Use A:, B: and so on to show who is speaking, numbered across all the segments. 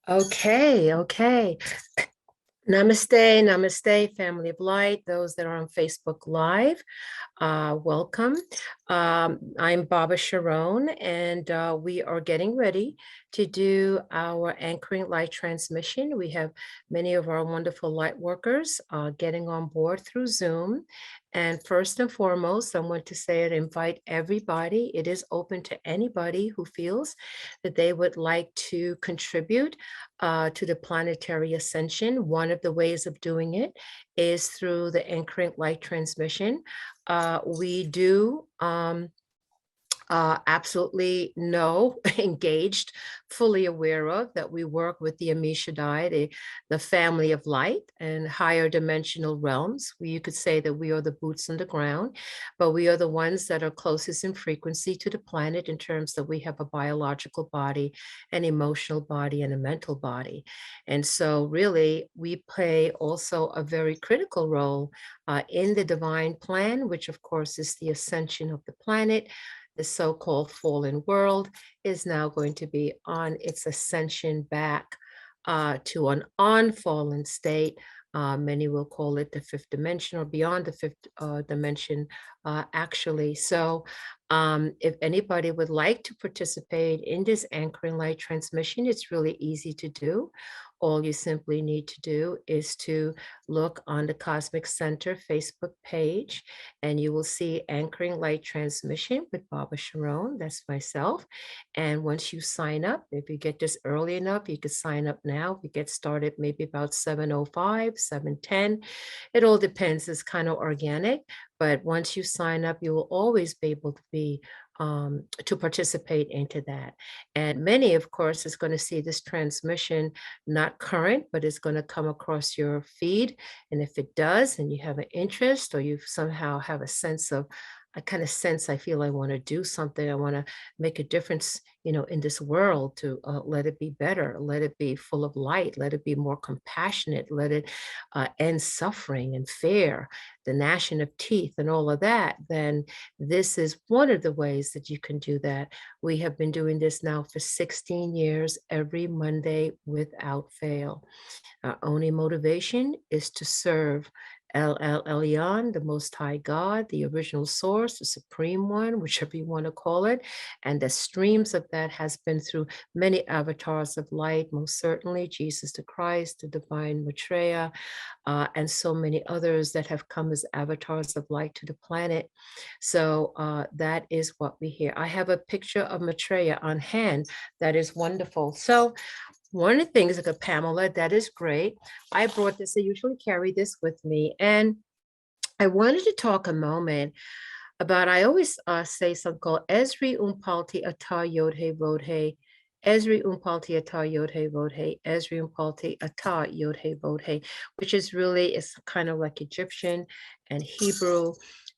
A: Okay, okay. Namaste, namaste, family of light. Those that are on Facebook Live, welcome. I'm Baba Sharon, and we are getting ready to do our anchoring light transmission. We have many of our wonderful light workers getting on board through Zoom. And first and foremost, I want to say and invite everybody. It is open to anybody who feels that they would like to contribute to the planetary ascension. One of the ways of doing it is through the anchoring light transmission. We do absolutely know, engaged, fully aware of that we work with the Amishadai, the family of light and higher dimensional realms. You could say that we are the boots on the ground, but we are the ones that are closest in frequency to the planet in terms that we have a biological body, an emotional body, and a mental body. And so really we play also a very critical role in the divine plan, which of course is the ascension of the planet. The so-called fallen world is now going to be on its ascension back to an unfallen state. Many will call it the fifth dimension or beyond the fifth dimension, actually. So if anybody would like to participate in this anchoring light transmission, it's really easy to do. All you simply need to do is to look on the Cosmic Center Facebook page, and you will see Anchoring Light Transmission with Baba Sharon. That's myself. And once you sign up, if you get this early enough, you could sign up now. We get started maybe about 7:05, 7:10. It all depends. It's kind of organic. But once you sign up, you will always be able to be to participate into that. And many, of course, is going to see this transmission not current, but it's going to come across your feed. And if it does, and you have an interest or you somehow have a sense of, I kind of sense, I feel I want to do something, I want to make a difference, in this world to let it be better, let it be full of light, let it be more compassionate, let it end suffering and fear, the gnashing of teeth and all of that, then this is one of the ways that you can do that. We have been doing this now for 16 years, every Monday without fail. Our only motivation is to serve El Elyon, the Most High God, the original source, the Supreme One, whichever you want to call it. And the streams of that has been through many avatars of light, most certainly Jesus the Christ, the Divine Maitreya, and so many others that have come as avatars of light to the planet. So that is what we hear. I have a picture of Maitreya on hand. That is wonderful. So one of the things, like a Pamela, that is great. I brought this, I usually carry this with me. And I wanted to talk a moment about, I always say something called Esri Umpalti Ata Yodhe Vodhe. Esri Umpalti Ata Yodhe Vodhe. Esri Umpalti Ata Yodhe Vodhe, which is really, it's kind of like Egyptian and Hebrew.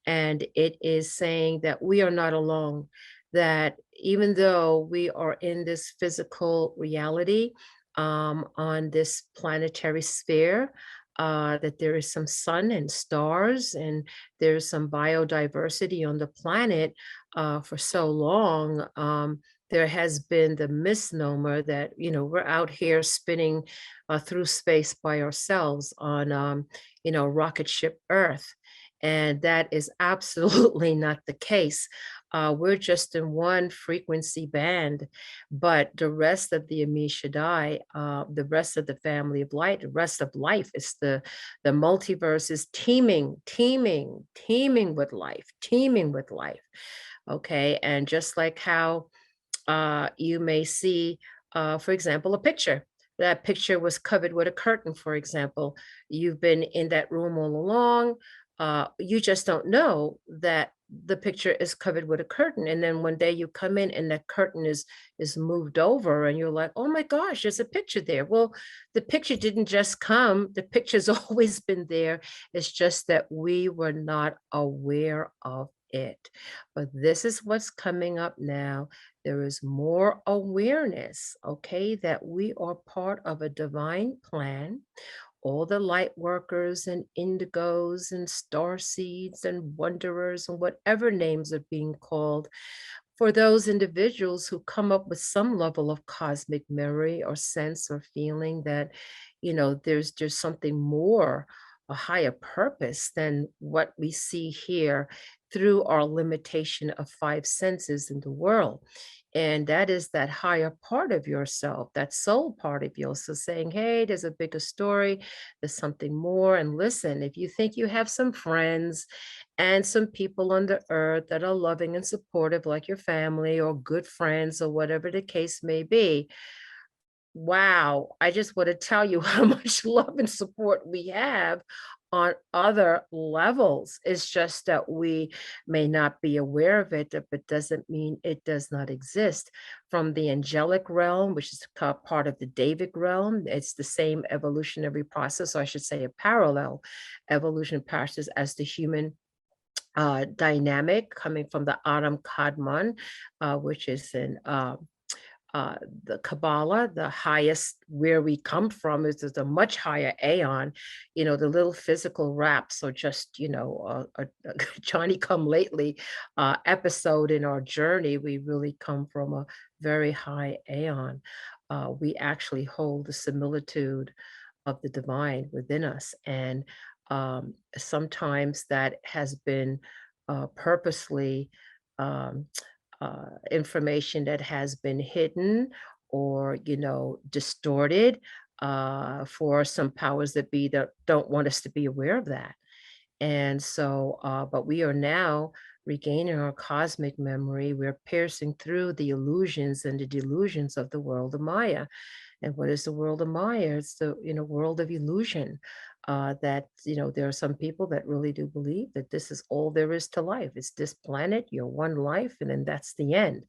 A: And it is saying that we are not alone, that even though we are in this physical reality, on this planetary sphere, that there is some sun and stars and there's some biodiversity on the planet. For so long, there has been the misnomer that, we're out here spinning through space by ourselves on, rocket ship Earth. And that is absolutely not the case. We're just in one frequency band, but the rest of the Ami Shaddai, the rest of the family of light, the rest of life is the multiverse is teeming with life, teeming with life. Okay. And just like how you may see, for example, a picture. That picture was covered with a curtain, for example. You've been in that room all along. You just don't know that the picture is covered with a curtain. And then one day you come in and that curtain is moved over and you're like, oh my gosh, there's a picture there. Well, the picture didn't just come, the picture's always been there. It's just that we were not aware of it. But this is what's coming up now. There is more awareness, okay, that we are part of a divine plan. All the light workers and indigos and star seeds and wanderers and whatever names are being called, for those individuals who come up with some level of cosmic memory or sense or feeling that, there's just something more, a higher purpose than what we see here through our limitation of five senses in the world. And that is that higher part of yourself, that soul part of yourself saying, hey, there's a bigger story, there's something more. And listen, if you think you have some friends and some people on the earth that are loving and supportive, like your family or good friends or whatever the case may be, wow, I just want to tell you how much love and support we have on other levels. It's just that we may not be aware of it, but doesn't mean it does not exist. From the angelic realm, which is part of the Davic realm, it's the same evolutionary process, or I should say a parallel evolution process as the human dynamic coming from the Adam Kadmon, which is in the Kabbalah, the highest where we come from is a much higher aeon. The little physical raps are just, a Johnny come lately episode in our journey. We really come from a very high aeon. We actually hold the similitude of the divine within us. And sometimes that has been purposely um, information that has been hidden or distorted for some powers that be that don't want us to be aware of that. And so but we are now regaining our cosmic memory. We're piercing through the illusions and the delusions of the world of Maya. And what is the world of Maya? It's the world of illusion. That there are some people that really do believe that this is all there is to life. It's this planet, your one life, and then that's the end.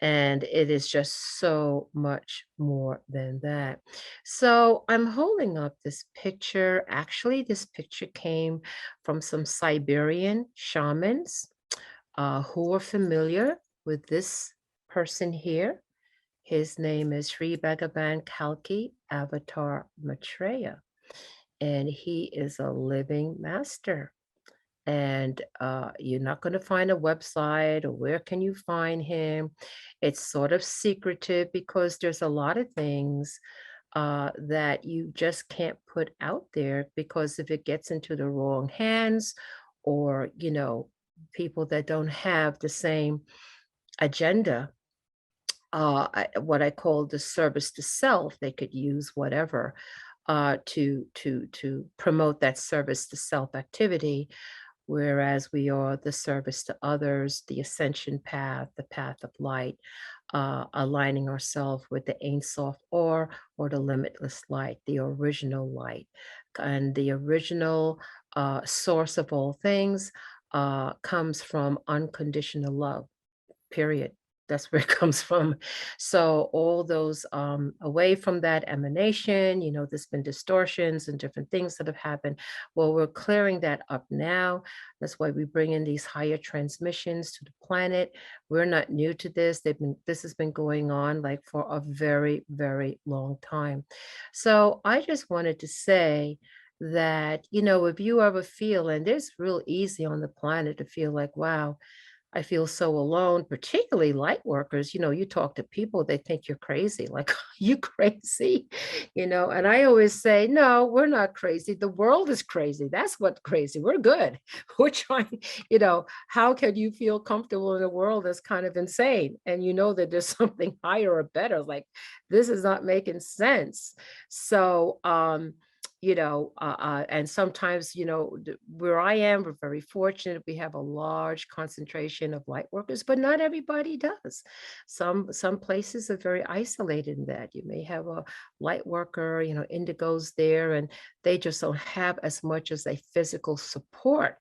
A: And it is just so much more than that. So I'm holding up this picture. Actually, this picture came from some Siberian shamans who are familiar with this person here. His name is Sri Bhagavan Kalki Avatar Maitreya, and he is a living master. And you're not going to find a website or where can you find him. It's sort of secretive because there's a lot of things that you just can't put out there because if it gets into the wrong hands or, people that don't have the same agenda, what I call the service to self. They could use whatever to promote that service to self activity, whereas we are the service to others, the ascension path, the path of light, aligning ourselves with the Ein Sof or the limitless light, the original light, and the original source of all things comes from unconditional love, period. That's where it comes from. So all those away from that emanation, there's been distortions and different things that have happened. Well, we're clearing that up now. That's why we bring in these higher transmissions to the planet. We're not new to this. This has been going on like for a very, very long time. So I just wanted to say that, if you ever feel, and it's real easy on the planet to feel like, wow, I feel so alone, particularly light workers. You talk to people, they think you're crazy, like, you crazy, and I always say, no, we're not crazy. The world is crazy. That's what's crazy. We're good. We're trying, how can you feel comfortable in a world that's kind of insane? And you know that there's something higher or better, like this is not making sense. So, and sometimes, where I am, we're very fortunate. We have a large concentration of light workers, but not everybody does. Some places are very isolated in that. You may have a light worker, indigo's there, and they just don't have as much as a physical support.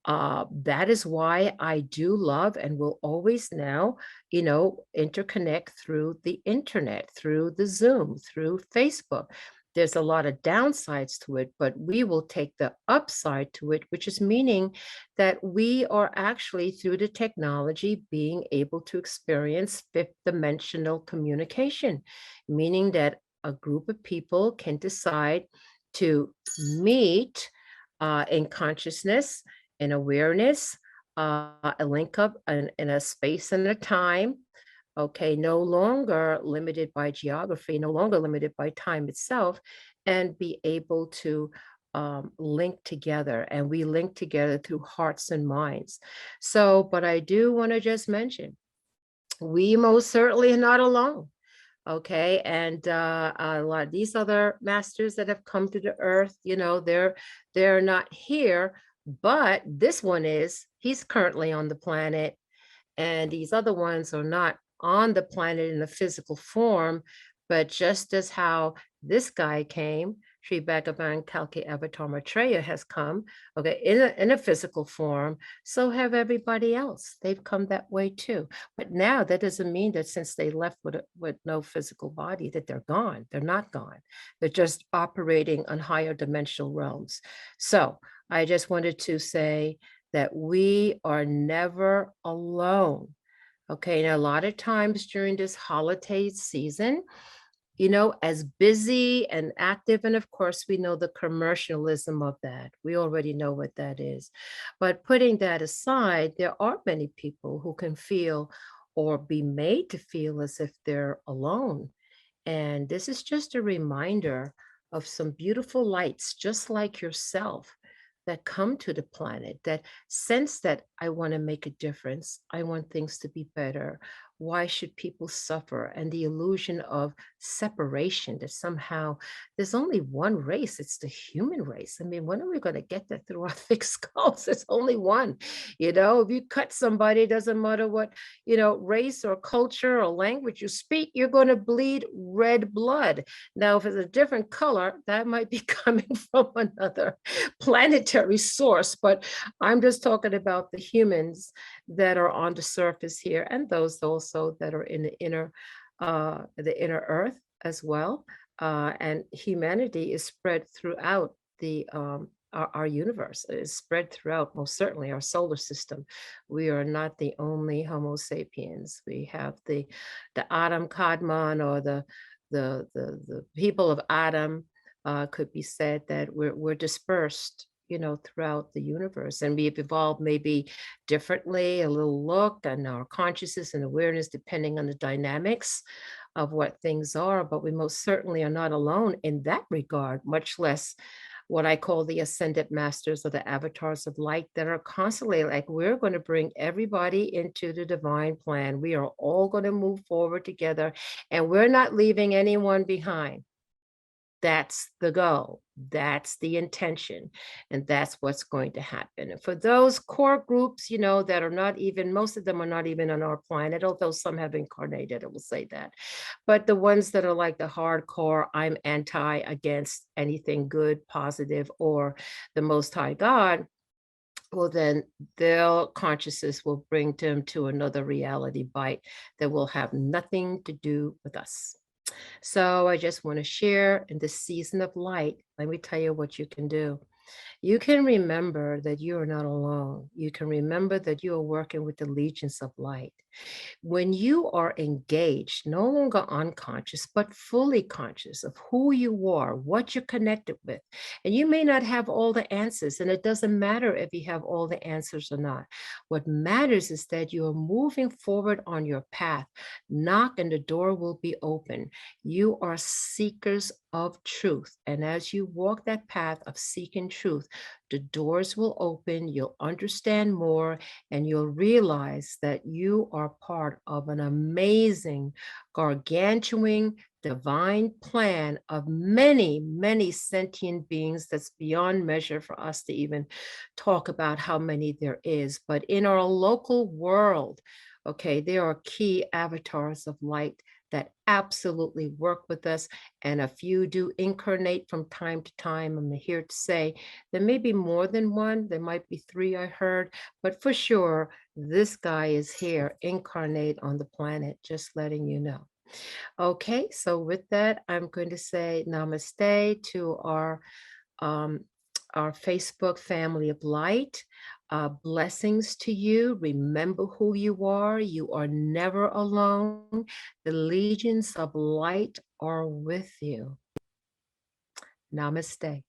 A: That is why I do love and will always now, interconnect through the internet, through the Zoom, through Facebook. There's a lot of downsides to it, but we will take the upside to it, which is meaning that we are actually, through the technology, being able to experience fifth dimensional communication, meaning that a group of people can decide to meet in consciousness and awareness a link up in a space and a time, okay, no longer limited by geography, no longer limited by time itself, and be able to link together. And we link together through hearts and minds. So, but I do want to just mention, we most certainly are not alone. Okay, and a lot of these other masters that have come to the earth, you know, they're not here, but this one is. He's currently on the planet, and these other ones are not on the planet in a physical form, but just as how this guy came, Sri Bhagavan Kalki Avatar Maitreya has come, okay, in a physical form, so have everybody else. They've come that way too. But now that doesn't mean that since they left with no physical body, that they're gone. They're not gone. They're just operating on higher dimensional realms. So I just wanted to say that we are never alone. Okay, and a lot of times during this holiday season, you know, as busy and active, and of course, we know the commercialism of that. We already know what that is. But putting that aside, there are many people who can feel or be made to feel as if they're alone. And this is just a reminder of some beautiful lights, just like yourself, that come to the planet, that sense that I want to make a difference. I want things to be better. Why should people suffer? And the illusion of separation, that somehow there's only one race, it's the human race. I mean, when are we going to get that through our thick skulls? There's only one. You know, if you cut somebody, it doesn't matter what, you know, race or culture or language you speak, you're going to bleed red blood. Now, if it's a different color, that might be coming from another planetary source, but I'm just talking about the humans that are on the surface here, and those also that are in the inner earth as well. And humanity is spread throughout our universe. It is spread throughout, most certainly, our solar system. We are not the only Homo sapiens. We have the Adam Kadmon, or the people of Adam, could be said that we're dispersed, you know, throughout the universe, and we've evolved maybe differently, a little look and our consciousness and awareness, depending on the dynamics of what things are. But we most certainly are not alone in that regard, much less what I call the ascended masters or the avatars of light that are constantly like, we're going to bring everybody into the divine plan. We are all going to move forward together, and we're not leaving anyone behind. That's the goal. That's the intention. And that's what's going to happen. And for those core groups, you know, that are not even, most of them are not even on our planet, although some have incarnated, I will say that. But the ones that are like the hardcore, I'm anti against anything good, positive, or the Most High God, well, then their consciousness will bring them to another reality bite that will have nothing to do with us. So I just want to share in this season of light, let me tell you what you can do. You can remember that you are not alone. You can remember that you are working with the legions of light. When you are engaged, no longer unconscious, but fully conscious of who you are, what you're connected with, and you may not have all the answers, and it doesn't matter if you have all the answers or not. What matters is that you are moving forward on your path. Knock and the door will be open. You are seekers of truth. And as you walk that path of seeking truth, the doors will open, you'll understand more, and you'll realize that you are part of an amazing, gargantuan, divine plan of many, many sentient beings that's beyond measure for us to even talk about how many there is. But in our local world, okay, there are key avatars of light that absolutely work with us. And if you do incarnate from time to time, I'm here to say there may be more than one, there might be three, I heard, but for sure, this guy is here, incarnate on the planet, just letting you know. Okay, so with that, I'm going to say namaste to um, our Facebook family of light. Blessings to you. Remember who you are. You are never alone. The legions of light are with you. Namaste.